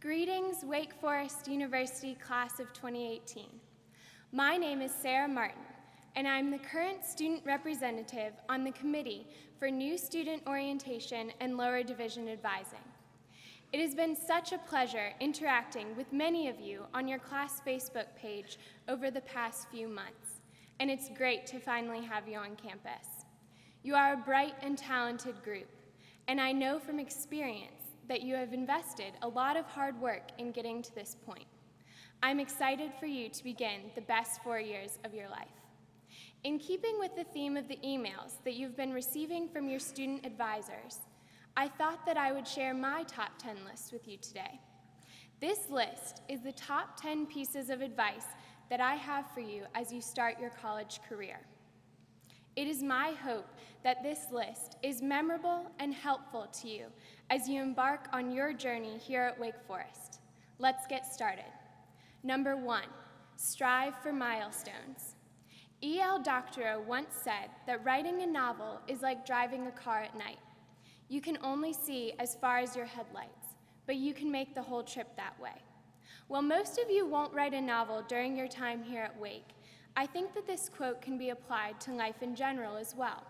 Greetings, Wake Forest University class of 2018. My name is Sarah Martin, and I'm the current student representative on the Committee for New Student Orientation and Lower Division Advising. It has been such a pleasure interacting with many of you on your class Facebook page over the past few months, and it's great to finally have you on campus. You are a bright and talented group, and I know from experience that you have invested a lot of hard work in getting to this point. I'm excited for you to begin the best 4 years of your life. In keeping with the theme of the emails that you've been receiving from your student advisors, I thought that I would share my top 10 list with you today. This list is the top 10 pieces of advice that I have for you as you start your college career. It is my hope that this list is memorable and helpful to you as you embark on your journey here at Wake Forest. Let's get started. Number 1, strive for milestones. E.L. Doctorow once said that writing a novel is like driving a car at night. You can only see as far as your headlights, but you can make the whole trip that way. While most of you won't write a novel during your time here at Wake, I think that this quote can be applied to life in general as well.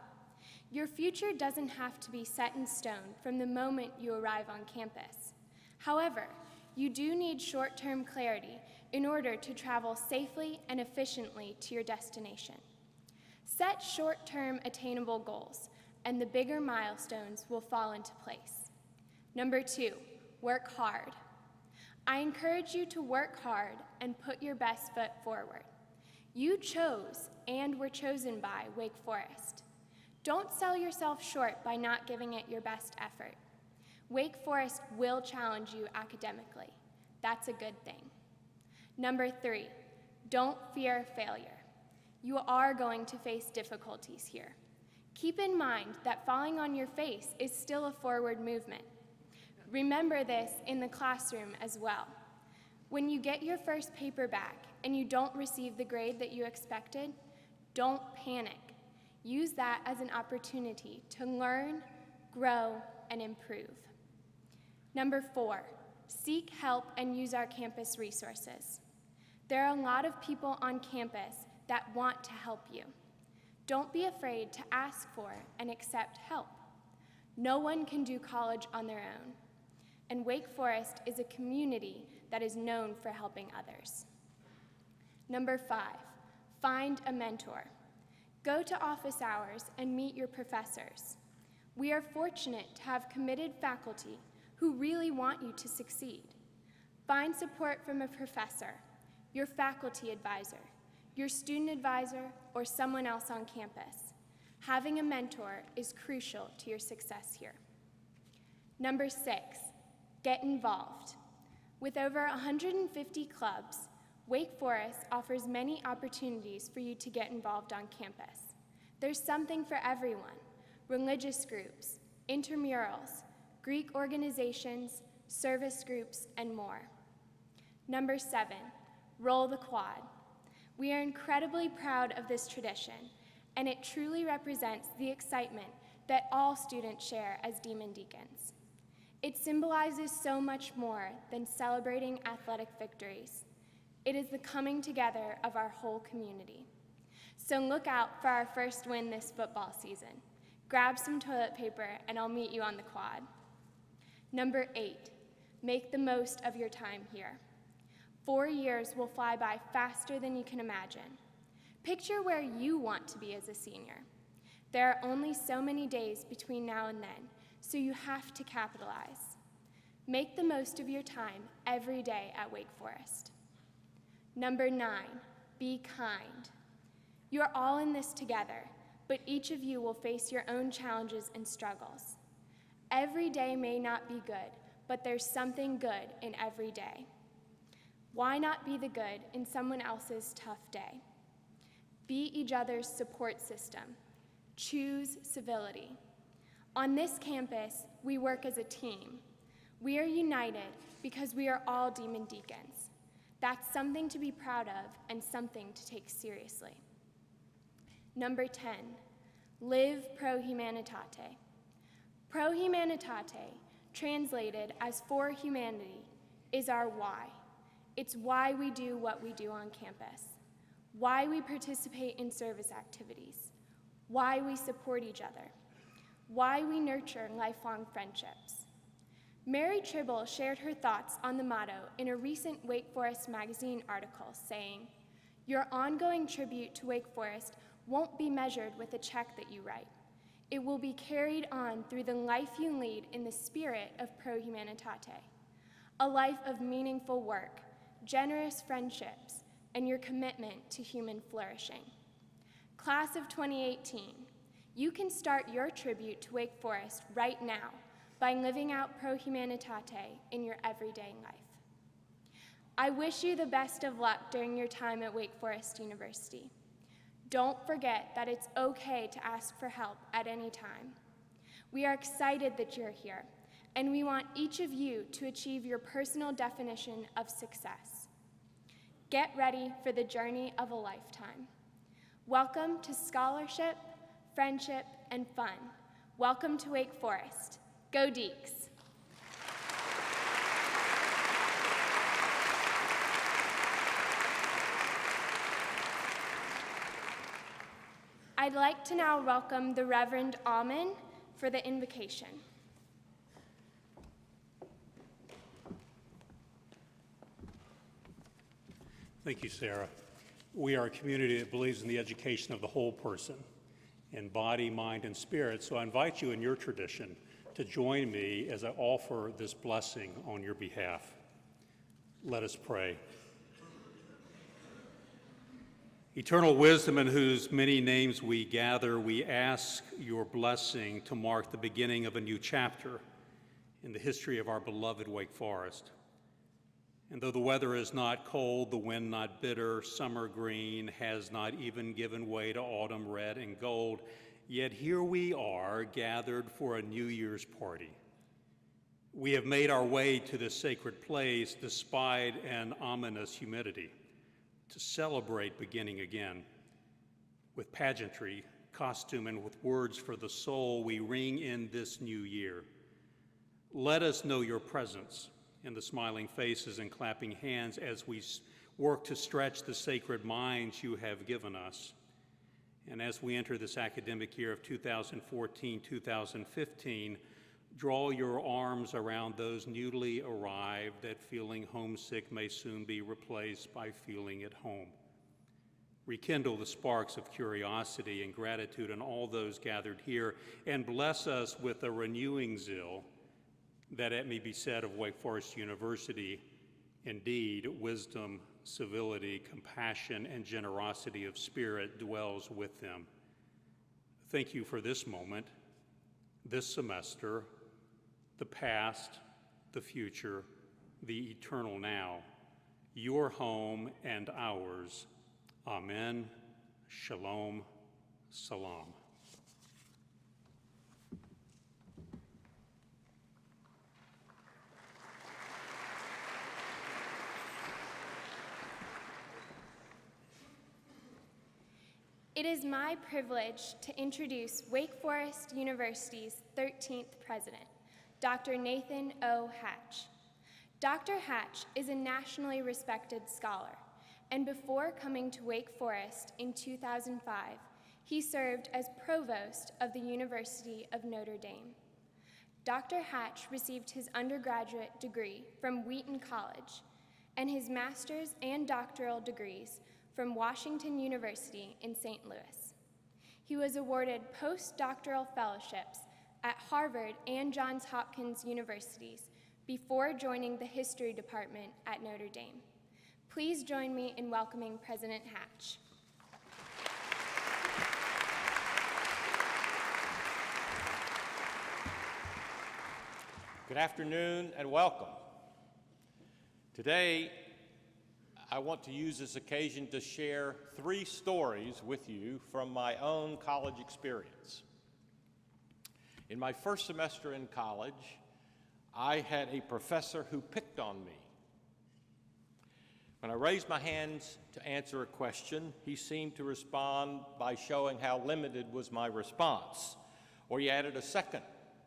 Your future doesn't have to be set in stone from the moment you arrive on campus. However, you do need short-term clarity in order to travel safely and efficiently to your destination. Set short-term attainable goals, and the bigger milestones will fall into place. Number 2, work hard. I encourage you to work hard and put your best foot forward. You chose and were chosen by Wake Forest. Don't sell yourself short by not giving it your best effort. Wake Forest will challenge you academically. That's a good thing. Number 3, don't fear failure. You are going to face difficulties here. Keep in mind that falling on your face is still a forward movement. Remember this in the classroom as well. When you get your first paper back and you don't receive the grade that you expected, don't panic. Use that as an opportunity to learn, grow, and improve. Number 4, seek help and use our campus resources. There are a lot of people on campus that want to help you. Don't be afraid to ask for and accept help. No one can do college on their own, and Wake Forest is a community that is known for helping others. Number 5, find a mentor. Go to office hours and meet your professors. We are fortunate to have committed faculty who really want you to succeed. Find support from a professor, your faculty advisor, your student advisor, or someone else on campus. Having a mentor is crucial to your success here. Number 6, get involved. With over 150 clubs, Wake Forest offers many opportunities for you to get involved on campus. There's something for everyone: religious groups, intramurals, Greek organizations, service groups, and more. Number 7, roll the quad. We are incredibly proud of this tradition, and it truly represents the excitement that all students share as Demon Deacons. It symbolizes so much more than celebrating athletic victories. It is the coming together of our whole community. So look out for our first win this football season. Grab some toilet paper and I'll meet you on the quad. Number 8, make the most of your time here. 4 years will fly by faster than you can imagine. Picture where you want to be as a senior. There are only so many days between now and then, so you have to capitalize. Make the most of your time every day at Wake Forest. Number 9, be kind. You are all in this together, but each of you will face your own challenges and struggles. Every day may not be good, but there's something good in every day. Why not be the good in someone else's tough day? Be each other's support system. Choose civility. On this campus, we work as a team. We are united because we are all Demon Deacons. That's something to be proud of and something to take seriously. Number 10, live pro humanitate. Pro humanitate, translated as for humanity, is our why. It's why we do what we do on campus, why we participate in service activities, why we support each other, why we nurture lifelong friendships. Mary Tribble shared her thoughts on the motto in a recent Wake Forest magazine article, saying, "Your ongoing tribute to Wake Forest won't be measured with a check that you write. It will be carried on through the life you lead in the spirit of Pro Humanitate, a life of meaningful work, generous friendships, and your commitment to human flourishing." Class of 2018, you can start your tribute to Wake Forest right now by living out Pro Humanitate in your everyday life. I wish you the best of luck during your time at Wake Forest University. Don't forget that it's okay to ask for help at any time. We are excited that you're here, and we want each of you to achieve your personal definition of success. Get ready for the journey of a lifetime. Welcome to scholarship, friendship, and fun. Welcome to Wake Forest. Go Deeks! I'd like to now welcome the Reverend Alman for the invocation. Thank you, Sarah. We are a community that believes in the education of the whole person, in body, mind, and spirit, so I invite you in your tradition to join me as I offer this blessing on your behalf. Let us pray. Eternal wisdom, in whose many names we gather, we ask your blessing to mark the beginning of a new chapter in the history of our beloved Wake Forest. And though the weather is not cold, the wind not bitter, summer green has not even given way to autumn red and gold, yet here we are gathered for a New Year's party. We have made our way to this sacred place despite an ominous humidity, to celebrate beginning again. With pageantry, costume, and with words for the soul, we ring in this new year. Let us know your presence in the smiling faces and clapping hands as we work to stretch the sacred minds you have given us. And as we enter this academic year of 2014-2015, draw your arms around those newly arrived that feeling homesick may soon be replaced by feeling at home. Rekindle the sparks of curiosity and gratitude in all those gathered here, and bless us with a renewing zeal that it may be said of Wake Forest University, indeed, wisdom, civility, compassion, and generosity of spirit dwells with them. Thank you for this moment, this semester, the past, the future, the eternal now, your home and ours. Amen. Shalom. Salam. It is my privilege to introduce Wake Forest University's 13th president, Dr. Nathan O. Hatch. Dr. Hatch is a nationally respected scholar, and before coming to Wake Forest in 2005, he served as provost of the University of Notre Dame. Dr. Hatch received his undergraduate degree from Wheaton College and his master's and doctoral degrees from Washington University in St. Louis. He was awarded postdoctoral fellowships at Harvard and Johns Hopkins Universities before joining the history department at Notre Dame. Please join me in welcoming President Hatch. Good afternoon and welcome. Today, I want to use this occasion to share 3 stories with you from my own college experience. In my first semester in college, I had a professor who picked on me. When I raised my hands to answer a question, he seemed to respond by showing how limited was my response. Or he added a second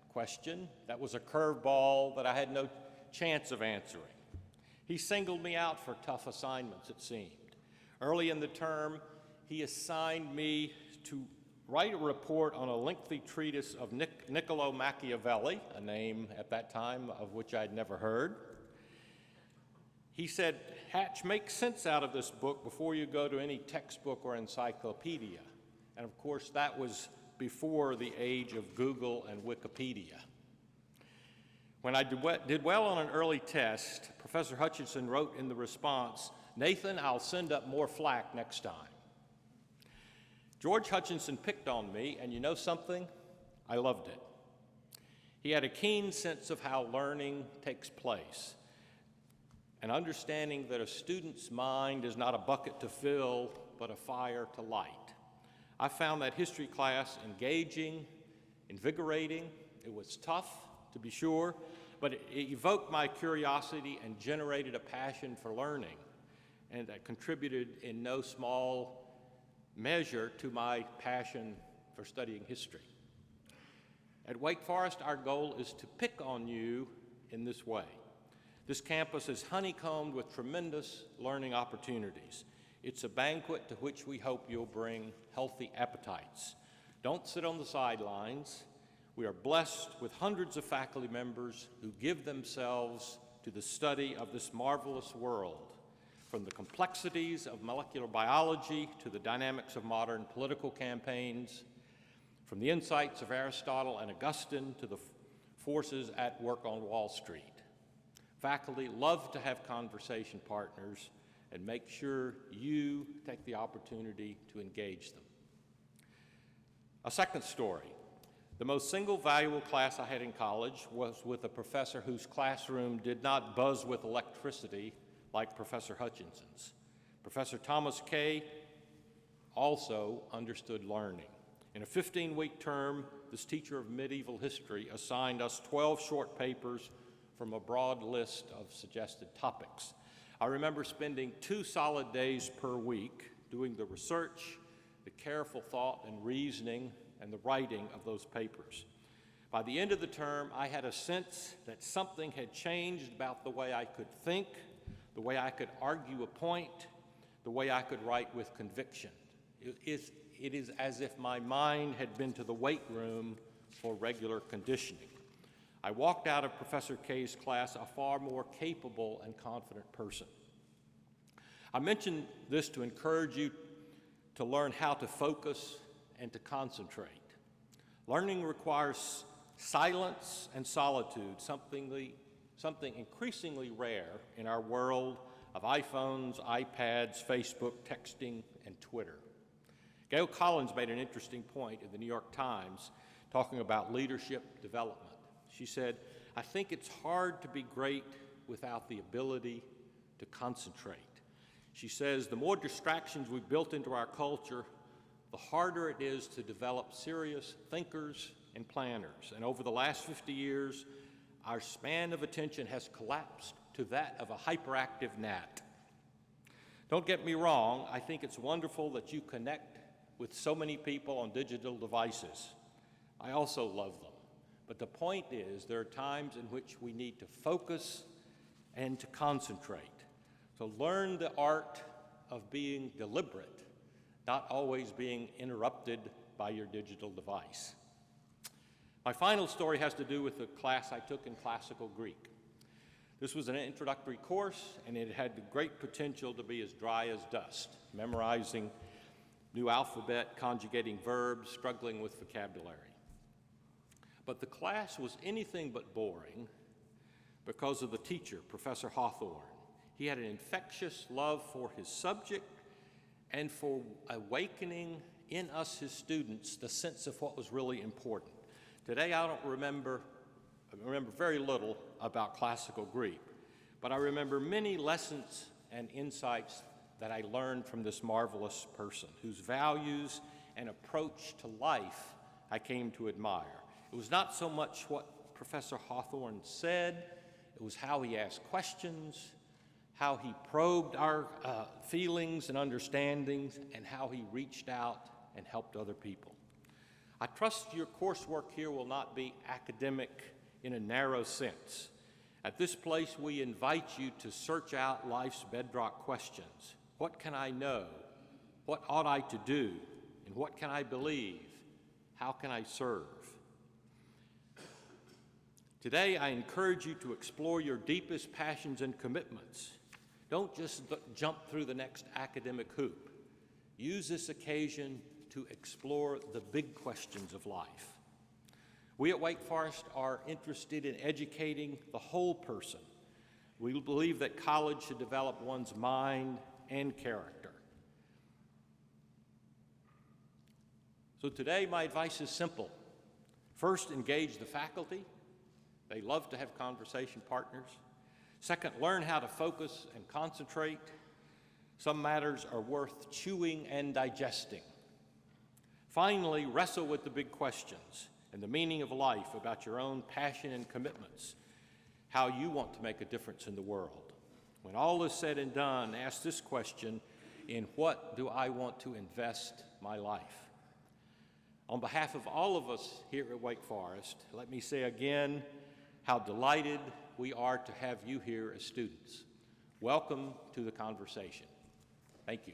question that was a curveball that I had no chance of answering. He singled me out for tough assignments, it seemed. Early in the term, he assigned me to write a report on a lengthy treatise of Niccolo Machiavelli, a name at that time of which I'd never heard. He said, "Hatch, make sense out of this book before you go to any textbook or encyclopedia." And of course, that was before the age of Google and Wikipedia. When I did well on an early test, Professor Hutchinson wrote in the response, "Nathan, I'll send up more flack next time." George Hutchinson picked on me, and you know something? I loved it. He had a keen sense of how learning takes place, an understanding that a student's mind is not a bucket to fill, but a fire to light. I found that history class engaging, invigorating. It was tough, to be sure, but it evoked my curiosity and generated a passion for learning, and that contributed in no small measure to my passion for studying history. At Wake Forest, our goal is to pick on you in this way. This campus is honeycombed with tremendous learning opportunities. It's a banquet to which we hope you'll bring healthy appetites. Don't sit on the sidelines. We are blessed with hundreds of faculty members who give themselves to the study of this marvelous world, from the complexities of molecular biology to the dynamics of modern political campaigns, from the insights of Aristotle and Augustine to the forces at work on Wall Street. Faculty love to have conversation partners and make sure you take the opportunity to engage them. A second story. The most single valuable class I had in college was with a professor whose classroom did not buzz with electricity like Professor Hutchinson's. Professor Thomas Kay also understood learning. In a 15-week term, this teacher of medieval history assigned us 12 short papers from a broad list of suggested topics. I remember spending 2 solid days per week doing the research, the careful thought and reasoning, and the writing of those papers. By the end of the term, I had a sense that something had changed about the way I could think, the way I could argue a point, the way I could write with conviction. It is as if my mind had been to the weight room for regular conditioning. I walked out of Professor Kay's class a far more capable and confident person. I mention this to encourage you to learn how to focus and to concentrate. Learning requires silence and solitude, something increasingly rare in our world of iPhones, iPads, Facebook, texting, and Twitter. Gail Collins made an interesting point in the New York Times talking about leadership development. She said, "I think it's hard to be great without the ability to concentrate." She says, "The more distractions we've built into our culture, the harder it is to develop serious thinkers and planners. And over the last 50 years, our span of attention has collapsed to that of a hyperactive gnat." Don't get me wrong, I think it's wonderful that you connect with so many people on digital devices. I also love them. But the point is, there are times in which we need to focus and to concentrate. So learn the art of being deliberate, not always being interrupted by your digital device. My final story has to do with the class I took in classical Greek. This was an introductory course, and it had the great potential to be as dry as dust, memorizing new alphabet, conjugating verbs, struggling with vocabulary. But the class was anything but boring because of the teacher, Professor Hawthorne. He had an infectious love for his subject and for awakening in us, his students, the sense of what was really important. Today, I remember very little about classical Greek, but I remember many lessons and insights that I learned from this marvelous person, whose values and approach to life I came to admire. It was not so much what Professor Hawthorne said, it was how he asked questions, how he probed our feelings and understandings, and how he reached out and helped other people. I trust your coursework here will not be academic in a narrow sense. At this place, we invite you to search out life's bedrock questions. What can I know? What ought I to do? And what can I believe? How can I serve? Today, I encourage you to explore your deepest passions and commitments. Don't just jump through the next academic hoop. Use this occasion to explore the big questions of life. We at Wake Forest are interested in educating the whole person. We believe that college should develop one's mind and character. So today, my advice is simple. First, engage the faculty. They love to have conversation partners. Second, learn how to focus and concentrate. Some matters are worth chewing and digesting. Finally, wrestle with the big questions and the meaning of life, about your own passion and commitments, how you want to make a difference in the world. When all is said and done, ask this question: in what do I want to invest my life? On behalf of all of us here at Wake Forest, let me say again how delighted we are to have you here as students. Welcome to the conversation. Thank you.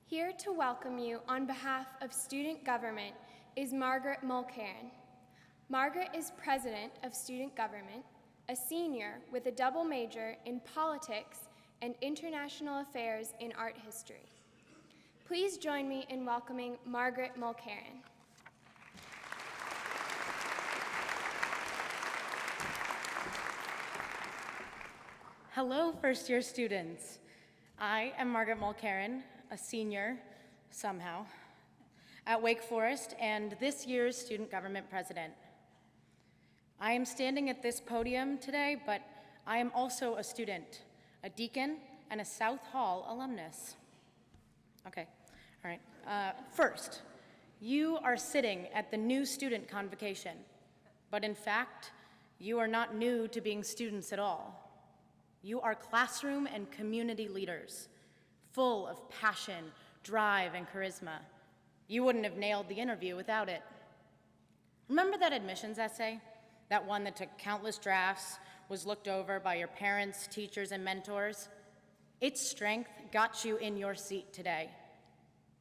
Here to welcome you on behalf of student government is Margaret Mulcairn. Margaret is president of student government, a senior with a double major in politics and international affairs in art history. Please join me in welcoming Margaret Mulcairn. Hello, first-year students. I am Margaret Mulcairn, a senior, somehow, at Wake Forest and this year's student government president. I am standing at this podium today, but I am also a student, a deacon, and a South Hall alumnus. Okay, all right. First, you are sitting at the new Student Convocation, but in fact, you are not new to being students at all. You are classroom and community leaders, full of passion, drive, and charisma. You wouldn't have nailed the interview without it. Remember that admissions essay? That one that took countless drafts, was looked over by your parents, teachers, and mentors? Its strength got you in your seat today.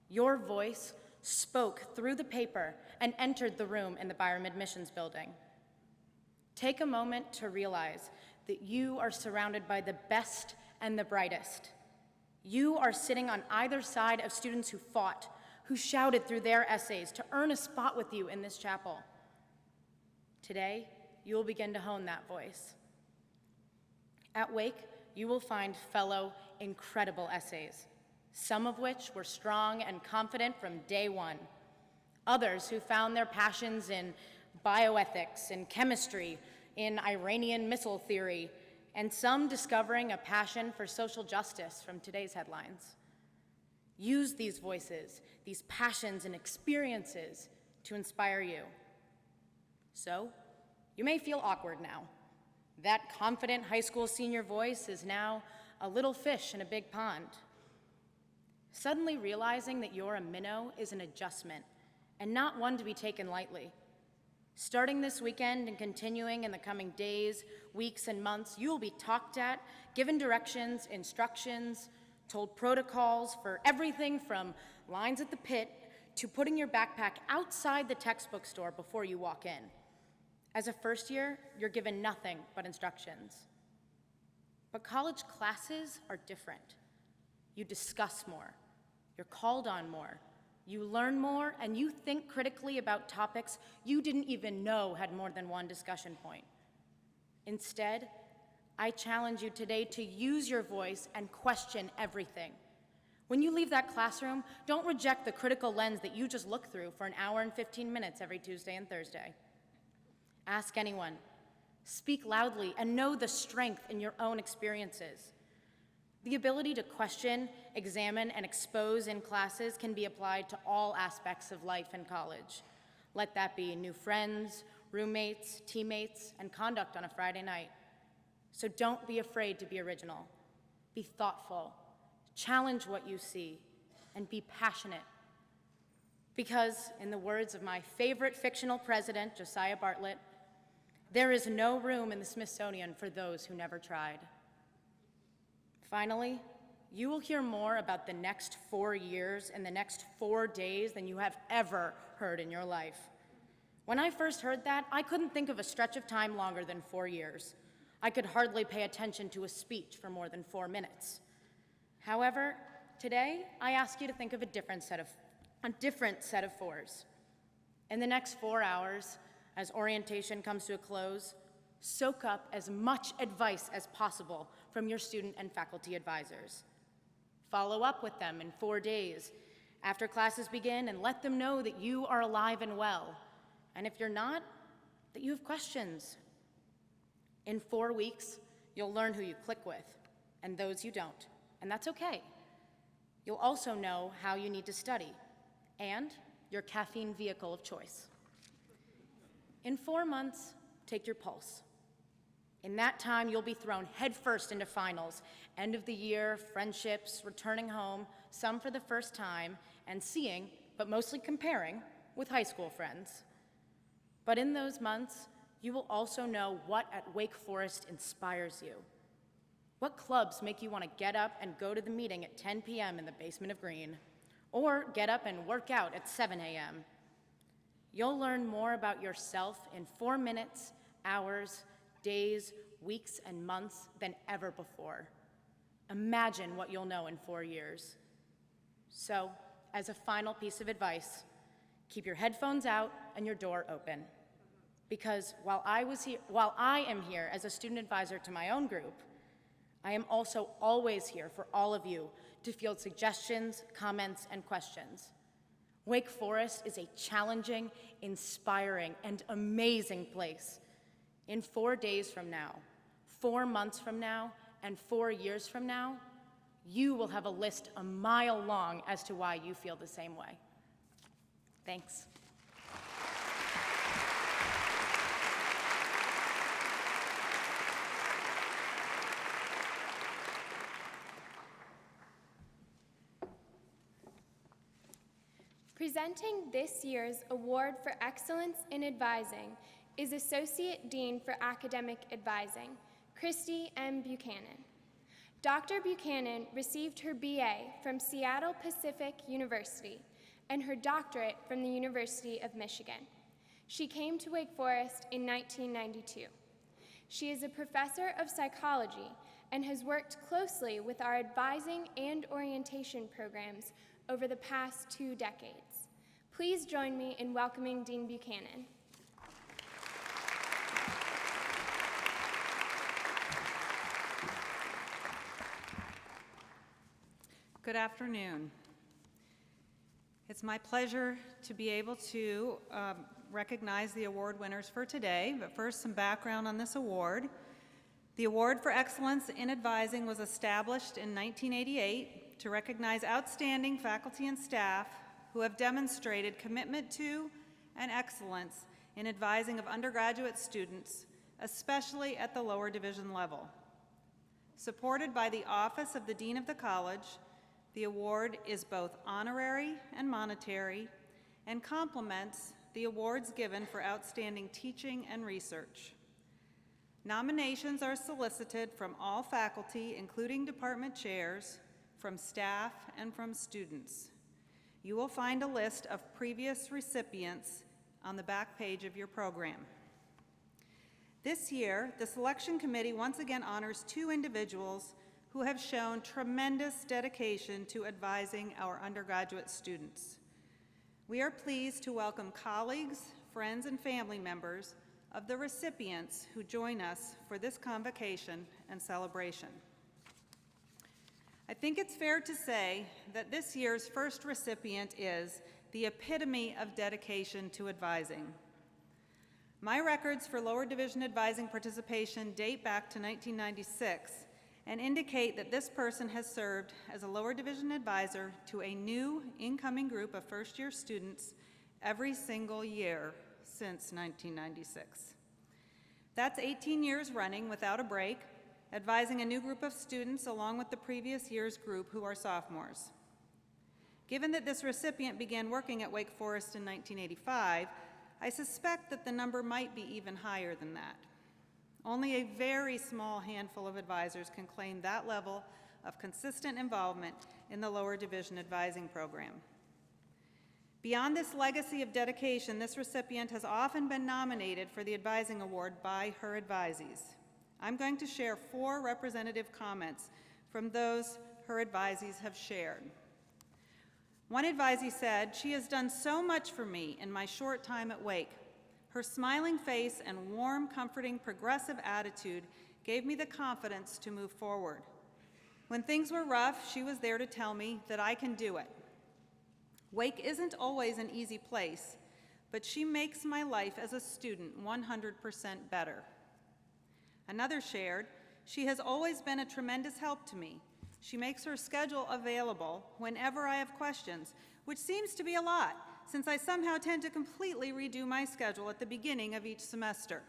Your voice spoke through the paper and entered the room in the Byram Admissions Building. Take a moment to realize that you are surrounded by the best and the brightest. You are sitting on either side of students who fought, who shouted through their essays to earn a spot with you in this chapel. Today, you will begin to hone that voice. At Wake, you will find fellow incredible essays, some of which were strong and confident from day one. Others who found their passions in bioethics, in chemistry, in Iranian missile theory, and some discovering a passion for social justice from today's headlines. Use these voices, these passions and experiences to inspire you. So, you may feel awkward now. That confident high school senior voice is now a little fish in a big pond. Suddenly realizing that you're a minnow is an adjustment, and not one to be taken lightly. Starting this weekend and continuing in the coming days, weeks, and months, you will be talked at, given directions, instructions, told protocols for everything from lines at the pit to putting your backpack outside the textbook store before you walk in. As a first year, you're given nothing but instructions. But college classes are different. You discuss more, you're called on more, you learn more, and you think critically about topics you didn't even know had more than one discussion point. Instead, I challenge you today to use your voice and question everything. When you leave that classroom, don't reject the critical lens that you just looked through for an hour and 15 minutes every Tuesday and Thursday. Ask anyone, speak loudly, and know the strength in your own experiences. The ability to question, examine, and expose in classes can be applied to all aspects of life in college. Let that be new friends, roommates, teammates, and conduct on a Friday night. So don't be afraid to be original. Be thoughtful, challenge what you see, and be passionate. Because, in the words of my favorite fictional president, Josiah Bartlett, there is no room in the Smithsonian for those who never tried. Finally, you will hear more about the next 4 years and the next 4 days than you have ever heard in your life. When I first heard that, I couldn't think of a stretch of time longer than 4 years. I could hardly pay attention to a speech for more than 4 minutes. However, today, I ask you to think of a different set of 4s. In the next 4 hours, as orientation comes to a close, soak up as much advice as possible from your student and faculty advisors. Follow up with them in 4 days after classes begin and let them know that you are alive and well. And if you're not, that you have questions. In 4 weeks, you'll learn who you click with and those you don't, and that's okay. You'll also know how you need to study and your caffeine vehicle of choice. In 4 months, take your pulse. In that time, you'll be thrown headfirst into finals, end of the year, friendships, returning home, some for the first time, and seeing, but mostly comparing, with high school friends. But in those months, you will also know what at Wake Forest inspires you. What clubs make you want to get up and go to the meeting at 10 p.m. in the basement of Green, or get up and work out at 7 a.m. You'll learn more about yourself in 4 minutes, hours, days, weeks, and months than ever before. Imagine what you'll know in 4 years. So, as a final piece of advice, keep your headphones out and your door open. Because while I am here as a student advisor to my own group, I am also always here for all of you to field suggestions, comments, and questions. Wake Forest is a challenging, inspiring, and amazing place. In 4 days from now, 4 months from now, and 4 years from now, you will have a list a mile long as to why you feel the same way. Thanks. Presenting this year's Award for Excellence in Advising is Associate Dean for Academic Advising, Christy M. Buchanan. Dr. Buchanan received her BA from Seattle Pacific University and her doctorate from the University of Michigan. She came to Wake Forest in 1992. She is a professor of psychology and has worked closely with our advising and orientation programs over the past 2 decades. Please join me in welcoming Dean Buchanan. Good afternoon. It's my pleasure to be able to recognize the award winners for today, but first some background on this award. The Award for Excellence in Advising was established in 1988 to recognize outstanding faculty and staff who have demonstrated commitment to and excellence in advising of undergraduate students, especially at the lower division level. Supported by the Office of the Dean of the College, the award is both honorary and monetary and complements the awards given for outstanding teaching and research. Nominations are solicited from all faculty, including department chairs, from staff, and from students. You will find a list of previous recipients on the back page of your program. This year, the selection committee once again honors 2 individuals who have shown tremendous dedication to advising our undergraduate students. We are pleased to welcome colleagues, friends, and family members of the recipients who join us for this convocation and celebration. I think it's fair to say that this year's first recipient is the epitome of dedication to advising. My records for lower division advising participation date back to 1996 and indicate that this person has served as a lower division advisor to a new incoming group of first-year students every single year since 1996. That's 18 years running without a break, advising a new group of students along with the previous year's group who are sophomores. Given that this recipient began working at Wake Forest in 1985, I suspect that the number might be even higher than that. Only a very small handful of advisors can claim that level of consistent involvement in the lower division advising program. Beyond this legacy of dedication, this recipient has often been nominated for the advising award by her advisees. I'm going to share 4 representative comments from those her advisees have shared. One advisee said, "She has done so much for me in my short time at Wake. Her smiling face and warm, comforting, progressive attitude gave me the confidence to move forward. When things were rough, she was there to tell me that I can do it. Wake isn't always an easy place, but she makes my life as a student 100% better." Another shared, "She has always been a tremendous help to me. She makes her schedule available whenever I have questions, which seems to be a lot, since I somehow tend to completely redo my schedule at the beginning of each semester.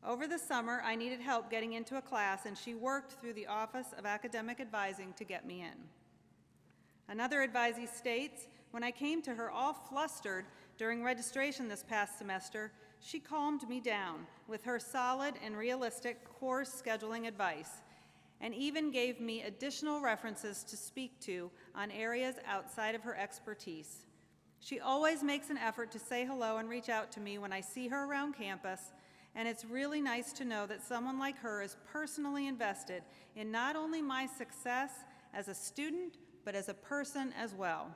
Over the summer, I needed help getting into a class, and she worked through the Office of Academic Advising to get me in." Another advisee states, "When I came to her all flustered during registration this past semester, she calmed me down with her solid and realistic course scheduling advice, and even gave me additional references to speak to on areas outside of her expertise. She always makes an effort to say hello and reach out to me when I see her around campus, and it's really nice to know that someone like her is personally invested in not only my success as a student, but as a person as well.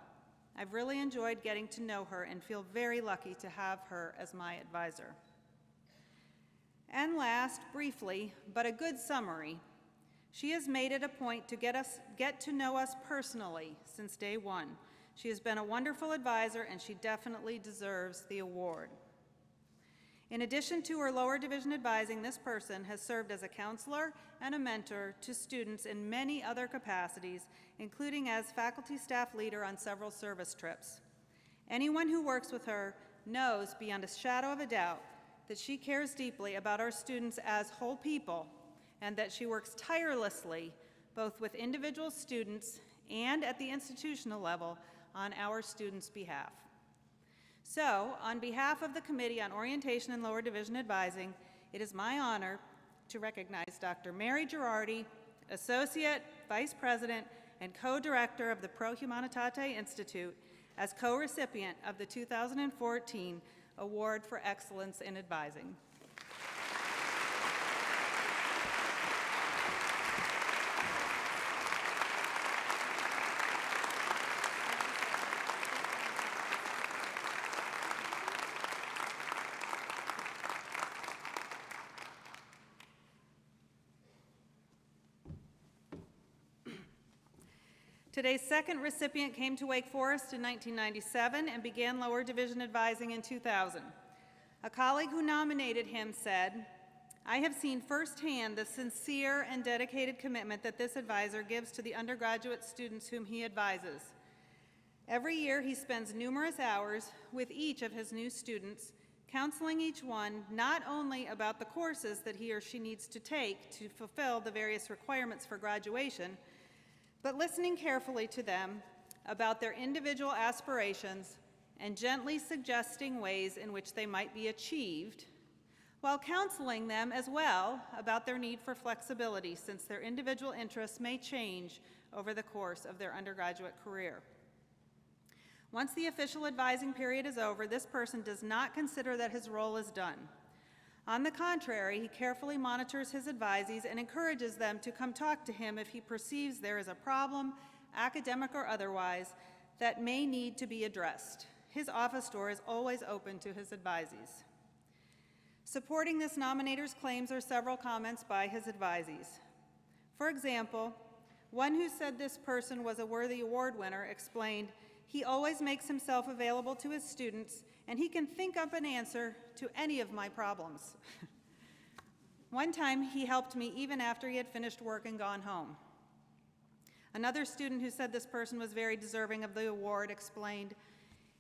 I've really enjoyed getting to know her and feel very lucky to have her as my advisor." And last, briefly, but a good summary, "She has made it a point to get to know us personally since day one. She has been a wonderful advisor, and she definitely deserves the award." In addition to her lower division advising, this person has served as a counselor and a mentor to students in many other capacities, including as faculty staff leader on several service trips. Anyone who works with her knows beyond a shadow of a doubt that she cares deeply about our students as whole people, and that she works tirelessly both with individual students and at the institutional level on our students' behalf. So, on behalf of the Committee on Orientation and Lower Division Advising, it is my honor to recognize Dr. Mary Girardi, Associate Vice President and Co-Director of the Pro Humanitate Institute, as co-recipient of the 2014 Award for Excellence in Advising. Today's second recipient came to Wake Forest in 1997 and began lower division advising in 2000. A colleague who nominated him said, "I have seen firsthand the sincere and dedicated commitment that this advisor gives to the undergraduate students whom he advises. Every year he spends numerous hours with each of his new students, counseling each one not only about the courses that he or she needs to take to fulfill the various requirements for graduation, but listening carefully to them about their individual aspirations and gently suggesting ways in which they might be achieved, while counseling them as well about their need for flexibility, since their individual interests may change over the course of their undergraduate career. Once the official advising period is over, this person does not consider that his role is done. On the contrary, he carefully monitors his advisees and encourages them to come talk to him if he perceives there is a problem, academic or otherwise, that may need to be addressed. His office door is always open to his advisees." Supporting this nominator's claims are several comments by his advisees. For example, one who said this person was a worthy award winner explained, "He always makes himself available to his students, and he can think up an answer to any of my problems." One time, he helped me even after he had finished work and gone home. Another student who said this person was very deserving of the award explained,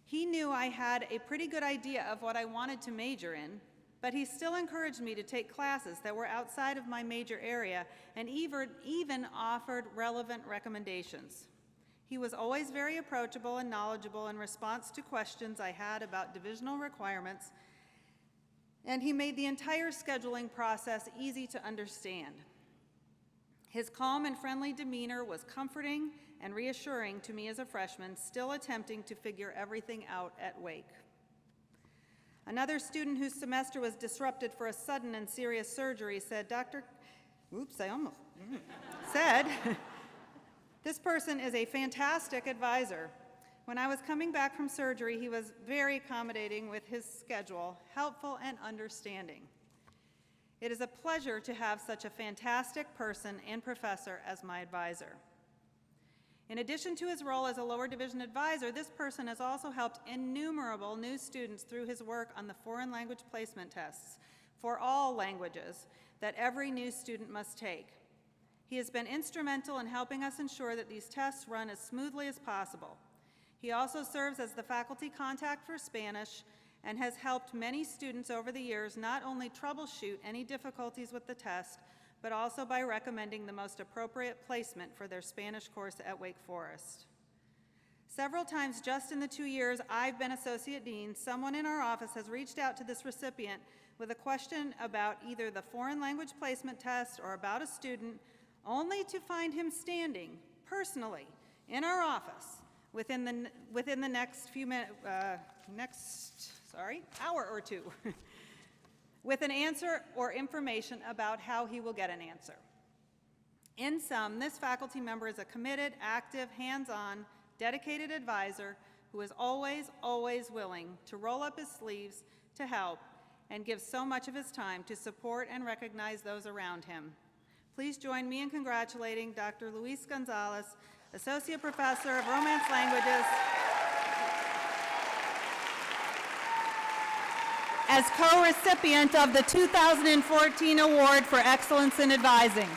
"He knew I had a pretty good idea of what I wanted to major in, but he still encouraged me to take classes that were outside of my major area and even offered relevant recommendations. He was always very approachable and knowledgeable in response to questions I had about divisional requirements, and he made the entire scheduling process easy to understand. His calm and friendly demeanor was comforting and reassuring to me as a freshman, still attempting to figure everything out at Wake. Another student whose semester was disrupted for a sudden and serious surgery said, said, this person is a fantastic advisor. When I was coming back from surgery, he was very accommodating with his schedule, helpful and understanding. It is a pleasure to have such a fantastic person and professor as my advisor. In addition to his role as a lower division advisor, this person has also helped innumerable new students through his work on the foreign language placement tests for all languages that every new student must take. He has been instrumental in helping us ensure that these tests run as smoothly as possible. He also serves as the faculty contact for Spanish and has helped many students over the years not only troubleshoot any difficulties with the test, but also by recommending the most appropriate placement for their Spanish course at Wake Forest. Several times just in the 2 years I've been Associate Dean, someone in our office has reached out to this recipient with a question about either the foreign language placement test or about a student, only to find him standing personally in our office within the next hour or two with an answer or information about how he will get an answer. In sum, this faculty member is a committed, active, hands-on, dedicated advisor who is always, always willing to roll up his sleeves to help and give so much of his time to support and recognize those around him. Please join me in congratulating Dr. Luis Gonzalez, Associate Professor of Romance Languages, as co-recipient of the 2014 Award for Excellence in Advising.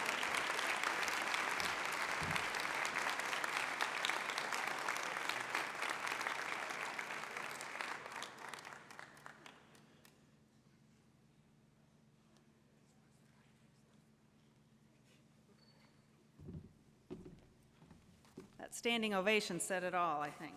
That standing ovation said it all, I think.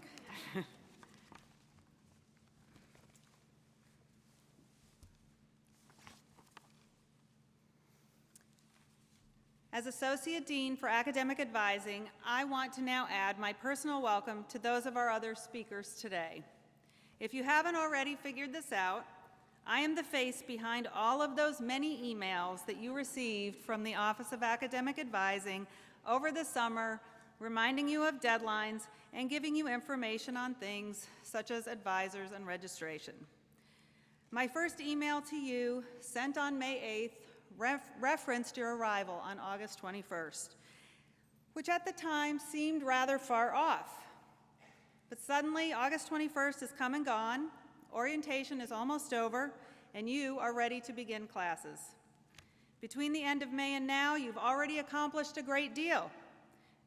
As Associate Dean for Academic Advising, I want to now add my personal welcome to those of our other speakers today. If you haven't already figured this out, I am the face behind all of those many emails that you received from the Office of Academic Advising over the summer, reminding you of deadlines and giving you information on things such as advisors and registration. My first email to you, sent on May 8th, referenced your arrival on August 21st, which at the time seemed rather far off. But suddenly, August 21st has come and gone, orientation is almost over, and you are ready to begin classes. Between the end of May and now, you've already accomplished a great deal.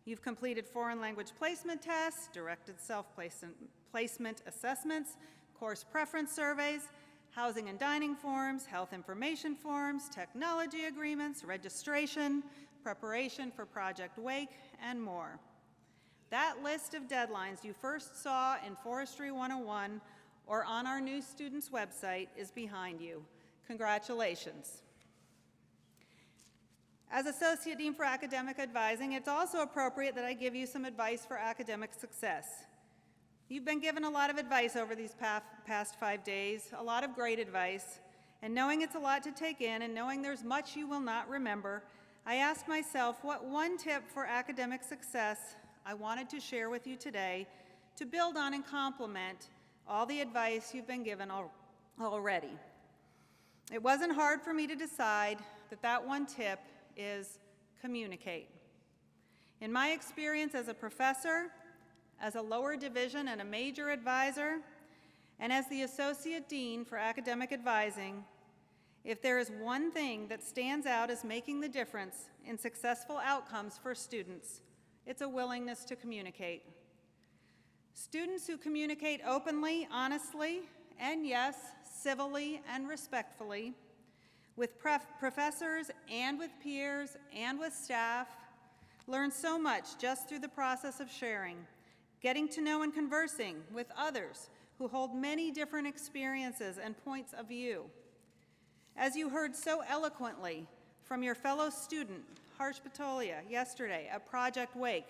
You've completed foreign language placement tests, directed self-placement assessments, course preference surveys, housing and dining forms, health information forms, technology agreements, registration, preparation for Project Wake, and more. That list of deadlines you first saw in Forestry 101 or on our new students' website is behind you. Congratulations. As Associate Dean for Academic Advising, it's also appropriate that I give you some advice for academic success. You've been given a lot of advice over these past 5 days, a lot of great advice, and knowing it's a lot to take in and knowing there's much you will not remember, I asked myself what one tip for academic success I wanted to share with you today to build on and complement all the advice you've been given already. It wasn't hard for me to decide that one tip is communicate. In my experience as a professor, as a lower division and a major advisor, and as the Associate Dean for Academic Advising, if there is one thing that stands out as making the difference in successful outcomes for students, it's a willingness to communicate. Students who communicate openly, honestly, and yes, civilly and respectfully, with professors and with peers and with staff. Learn so much just through the process of sharing, getting to know and conversing with others who hold many different experiences and points of view. As you heard so eloquently from your fellow student, Harsh Patolia, yesterday at Project Wake,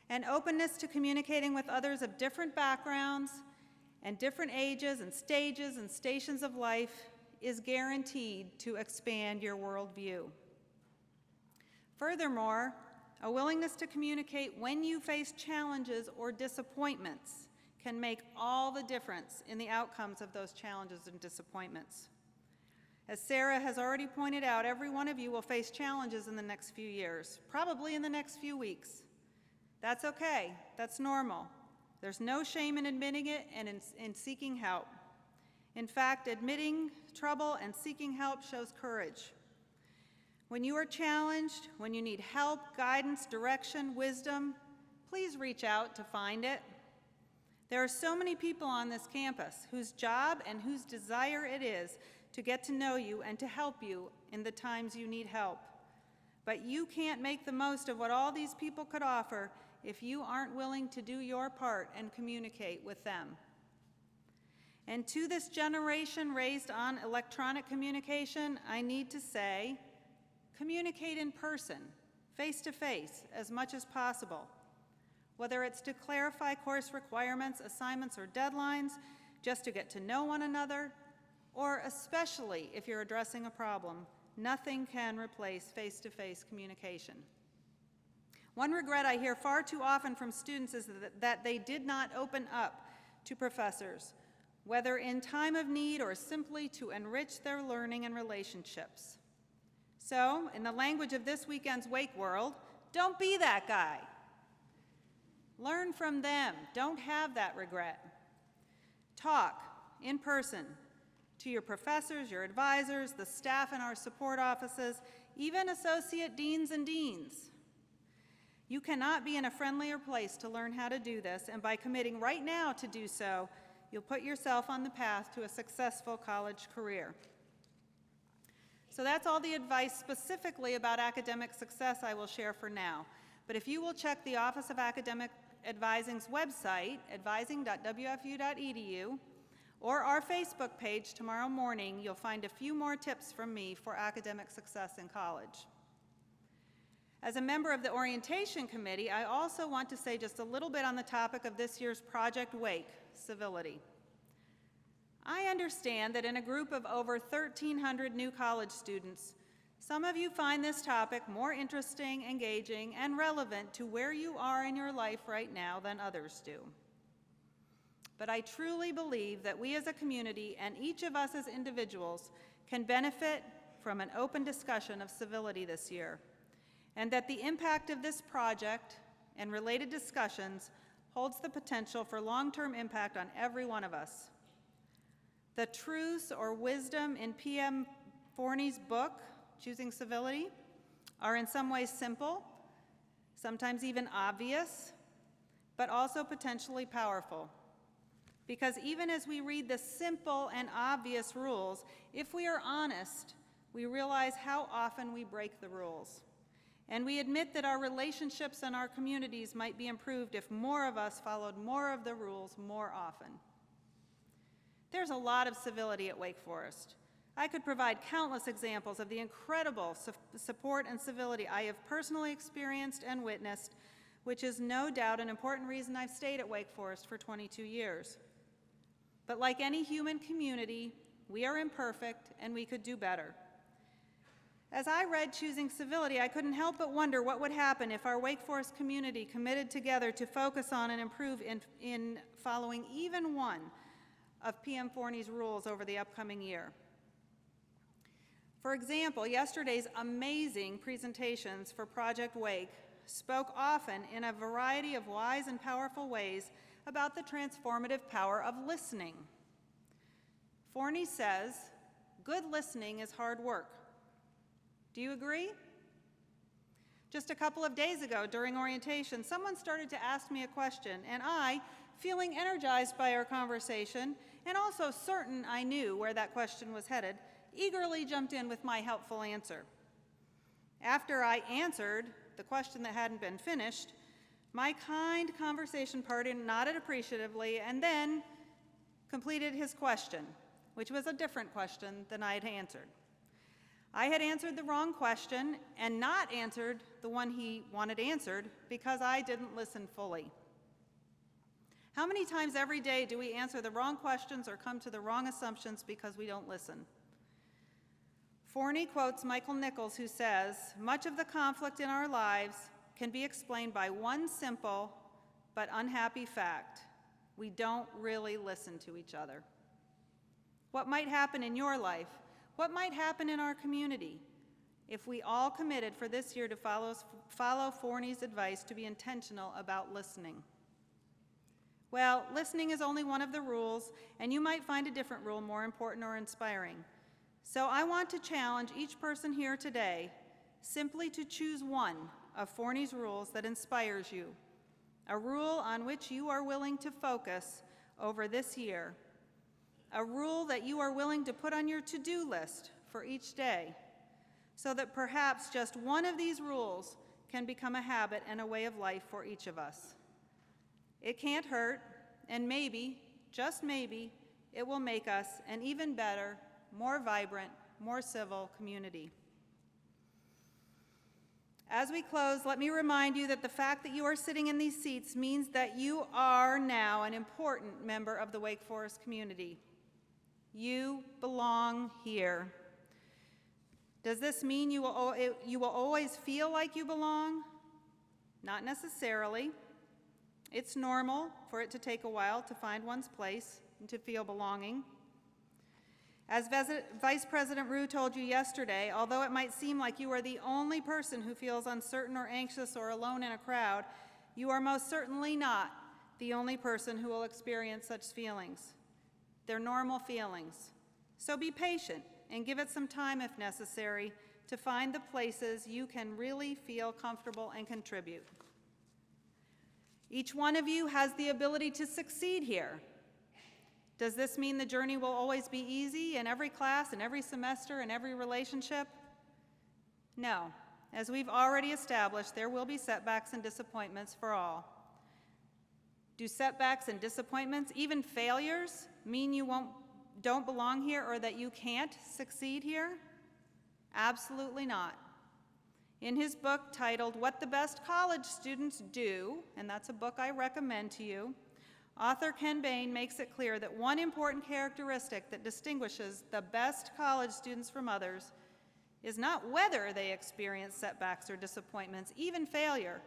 an openness to communicating with others of different backgrounds and different ages and stages and stations of life is guaranteed to expand your worldview. Furthermore, a willingness to communicate when you face challenges or disappointments can make all the difference in the outcomes of those challenges and disappointments. As Sarah has already pointed out, every one of you will face challenges in the next few years, probably in the next few weeks. That's okay, that's normal. There's no shame in admitting it and in seeking help. In fact, admitting trouble and seeking help shows courage. When you are challenged, when you need help, guidance, direction, wisdom, please reach out to find it. There are so many people on this campus whose job and whose desire it is to get to know you and to help you in the times you need help. But you can't make the most of what all these people could offer if you aren't willing to do your part and communicate with them. And to this generation raised on electronic communication, I need to say, communicate in person, face to face, as much as possible. Whether it's to clarify course requirements, assignments, or deadlines, just to get to know one another, or especially if you're addressing a problem, nothing can replace face-to-face communication. One regret I hear far too often from students is that they did not open up to professors, whether in time of need or simply to enrich their learning and relationships. So, in the language of this weekend's Wake World, don't be that guy. Learn from them. Don't have that regret. Talk in person to your professors, your advisors, the staff in our support offices, even associate deans and deans. You cannot be in a friendlier place to learn how to do this, and by committing right now to do so, you'll put yourself on the path to a successful college career. So that's all the advice specifically about academic success I will share for now. But if you will check the Office of Academic Advising's website, advising.wfu.edu, or our Facebook page tomorrow morning, you'll find a few more tips from me for academic success in college. As a member of the Orientation Committee, I also want to say just a little bit on the topic of this year's Project Wake, civility. I understand that in a group of over 1,300 new college students, some of you find this topic more interesting, engaging, and relevant to where you are in your life right now than others do. But I truly believe that we as a community and each of us as individuals can benefit from an open discussion of civility this year, and that the impact of this project and related discussions holds the potential for long-term impact on every one of us. The truths or wisdom in P.M. Forney's book, Choosing Civility, are in some ways simple, sometimes even obvious, but also potentially powerful. Because even as we read the simple and obvious rules, if we are honest, we realize how often we break the rules. And we admit that our relationships and our communities might be improved if more of us followed more of the rules more often. There's a lot of civility at Wake Forest. I could provide countless examples of the incredible support and civility I have personally experienced and witnessed, which is no doubt an important reason I've stayed at Wake Forest for 22 years. But like any human community, we are imperfect and we could do better. As I read Choosing Civility, I couldn't help but wonder what would happen if our Wake Forest community committed together to focus on and improve in following even one of P.M. Forney's rules over the upcoming year. For example, yesterday's amazing presentations for Project Wake spoke often in a variety of wise and powerful ways about the transformative power of listening. Forney says, good listening is hard work. Do you agree? Just a couple of days ago during orientation, someone started to ask me a question, and I, feeling energized by our conversation and also certain I knew where that question was headed, eagerly jumped in with my helpful answer. After I answered the question that hadn't been finished, my kind conversation partner nodded appreciatively and then completed his question, which was a different question than I had answered. I had answered the wrong question and not answered the one he wanted answered because I didn't listen fully. How many times every day do we answer the wrong questions or come to the wrong assumptions because we don't listen? Forney quotes Michael Nichols, who says, "Much of the conflict in our lives can be explained by one simple but unhappy fact. We don't really listen to each other." What might happen in your life? What might happen in our community if we all committed for this year to follow Forney's advice to be intentional about listening? Well, listening is only one of the rules, and you might find a different rule more important or inspiring. So I want to challenge each person here today simply to choose one of Forney's rules that inspires you, a rule on which you are willing to focus over this year, a rule that you are willing to put on your to-do list for each day, so that perhaps just one of these rules can become a habit and a way of life for each of us. It can't hurt, and maybe, just maybe, it will make us an even better, more vibrant, more civil community. As we close, let me remind you that the fact that you are sitting in these seats means that you are now an important member of the Wake Forest community. You belong here. Does this mean you will always feel like you belong? Not necessarily. It's normal for it to take a while to find one's place and to feel belonging. As Vice President Rue told you yesterday, although it might seem like you are the only person who feels uncertain or anxious or alone in a crowd, you are most certainly not the only person who will experience such feelings. They're normal feelings. So be patient and give it some time if necessary to find the places you can really feel comfortable and contribute. Each one of you has the ability to succeed here. Does this mean the journey will always be easy in every class, in every semester, in every relationship? No. As we've already established, there will be setbacks and disappointments for all. Do setbacks and disappointments, even failures, mean you don't belong here or that you can't succeed here? Absolutely not. In his book titled What the Best College Students Do, and that's a book I recommend to you, author Ken Bain makes it clear that one important characteristic that distinguishes the best college students from others is not whether they experience setbacks or disappointments, even failure,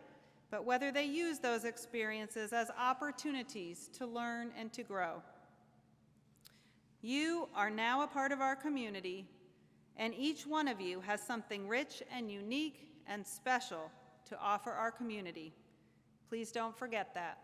but whether they use those experiences as opportunities to learn and to grow. You are now a part of our community, and each one of you has something rich and unique and special to offer our community. Please don't forget that.